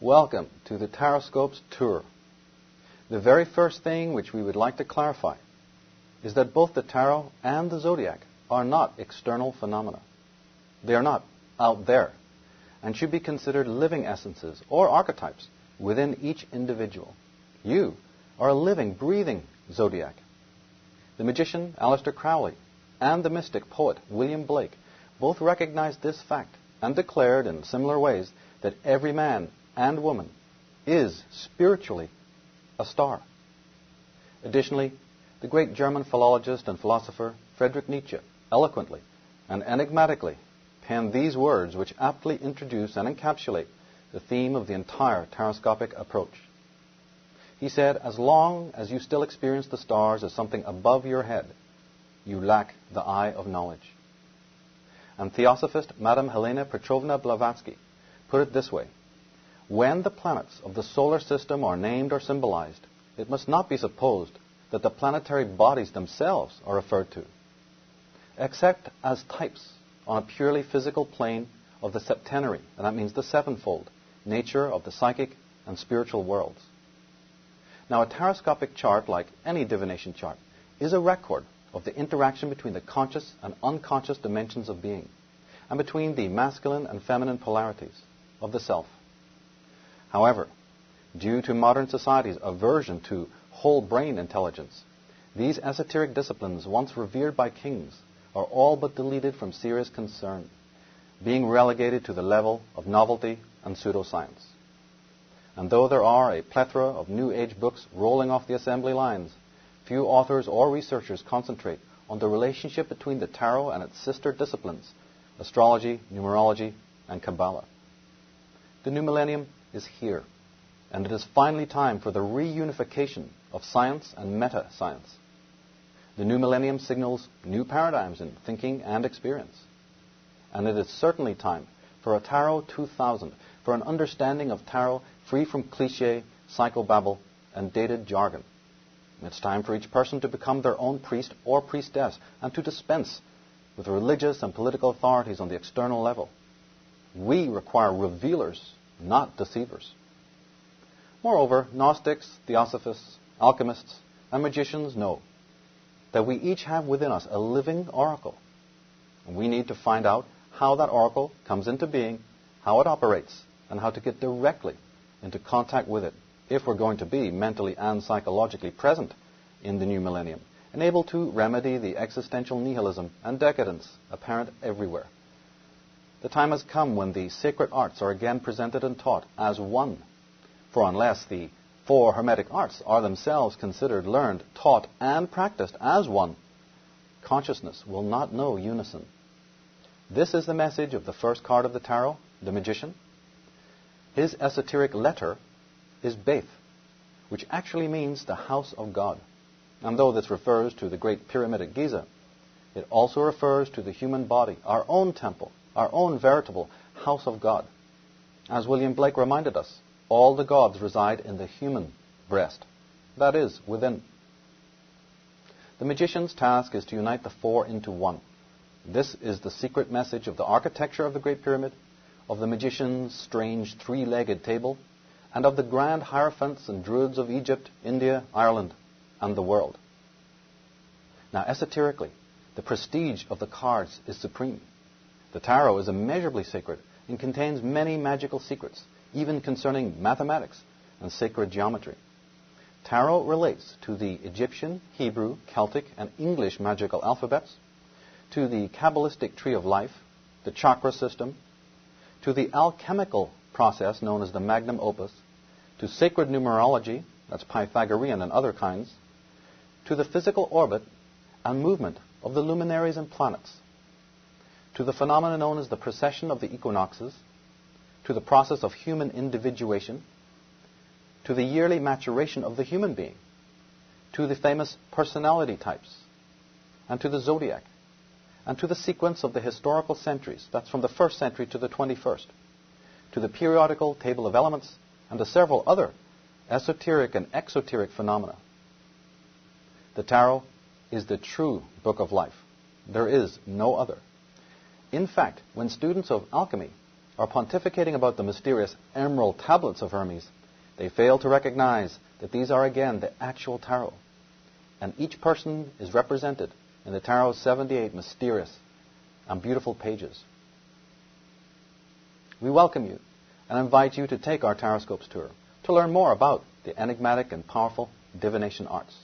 Welcome to the Taroscopes tour. The very first thing which we would like to clarify is that both the tarot and the zodiac are not external phenomena. They are not out there and should be considered living essences or archetypes within each individual. You are a living, breathing zodiac. The magician Aleister Crowley and the mystic poet William Blake both recognized this fact and declared in similar ways that every man and woman is spiritually a star. Additionally, the great German philologist and philosopher Friedrich Nietzsche eloquently and enigmatically penned these words which aptly introduce and encapsulate the theme of the entire taroscopic approach. He said, "As long as you still experience the stars as something above your head, you lack the eye of knowledge." And theosophist Madame Helena Petrovna Blavatsky put it this way: when the planets of the solar system are named or symbolized, it must not be supposed that the planetary bodies themselves are referred to, except as types on a purely physical plane of the septenary, and that means the sevenfold, nature of the psychic and spiritual worlds. Now, a taroscopic chart, like any divination chart, is a record of the interaction between the conscious and unconscious dimensions of being, and between the masculine and feminine polarities of the self. However, due to modern society's aversion to whole brain intelligence, these esoteric disciplines, once revered by kings, are all but deleted from serious concern, being relegated to the level of novelty and pseudoscience. And though there are a plethora of New Age books rolling off the assembly lines, few authors or researchers concentrate on the relationship between the tarot and its sister disciplines, astrology, numerology, and Kabbalah. The new millennium is here, and it is finally time for the reunification of science and meta-science. The new millennium signals new paradigms in thinking and experience. And it is certainly time for a Tarot 2000, for an understanding of tarot free from cliché, psychobabble, and dated jargon. It's time for each person to become their own priest or priestess and to dispense with religious and political authorities on the external level. We require revealers, not deceivers. Moreover, Gnostics, Theosophists, alchemists, and magicians know that we each have within us a living oracle. And we need to find out how that oracle comes into being, how it operates, and how to get directly into contact with it if we're going to be mentally and psychologically present in the new millennium, and able to remedy the existential nihilism and decadence apparent everywhere. The time has come when the sacred arts are again presented and taught as one. For unless the four Hermetic arts are themselves considered, learned, taught, and practiced as one, consciousness will not know unison. This is the message of the first card of the tarot, the magician. His esoteric letter is Beth, which actually means the house of God. And though this refers to the Great Pyramid at Giza, it also refers to the human body, our own temple, our own veritable house of God. As William Blake reminded us, all the gods reside in the human breast, that is, within. The magician's task is to unite the four into one. This is the secret message of the architecture of the Great Pyramid, of the magician's strange three-legged table, and of the grand hierophants and druids of Egypt, India, Ireland, and the world. Now, esoterically, the prestige of the cards is supreme. The tarot is immeasurably sacred and contains many magical secrets, even concerning mathematics and sacred geometry. Tarot relates to the Egyptian, Hebrew, Celtic, and English magical alphabets, to the Kabbalistic tree of life, the chakra system, to the alchemical process known as the magnum opus, to sacred numerology, that's Pythagorean and other kinds, to the physical orbit and movement of the luminaries and planets, to the phenomena known as the precession of the equinoxes, to the process of human individuation, to the yearly maturation of the human being, to the famous personality types, and to the zodiac, and to the sequence of the historical centuries, that's from the 1st century to the 21st, to the periodical table of elements, and to several other esoteric and exoteric phenomena. The tarot is the true book of life. There is no other. In fact, when students of alchemy are pontificating about the mysterious emerald tablets of Hermes, they fail to recognize that these are again the actual tarot, and each person is represented in the tarot's 78 mysterious and beautiful pages. We welcome you and invite you to take our Taroscopes tour to learn more about the enigmatic and powerful divination arts.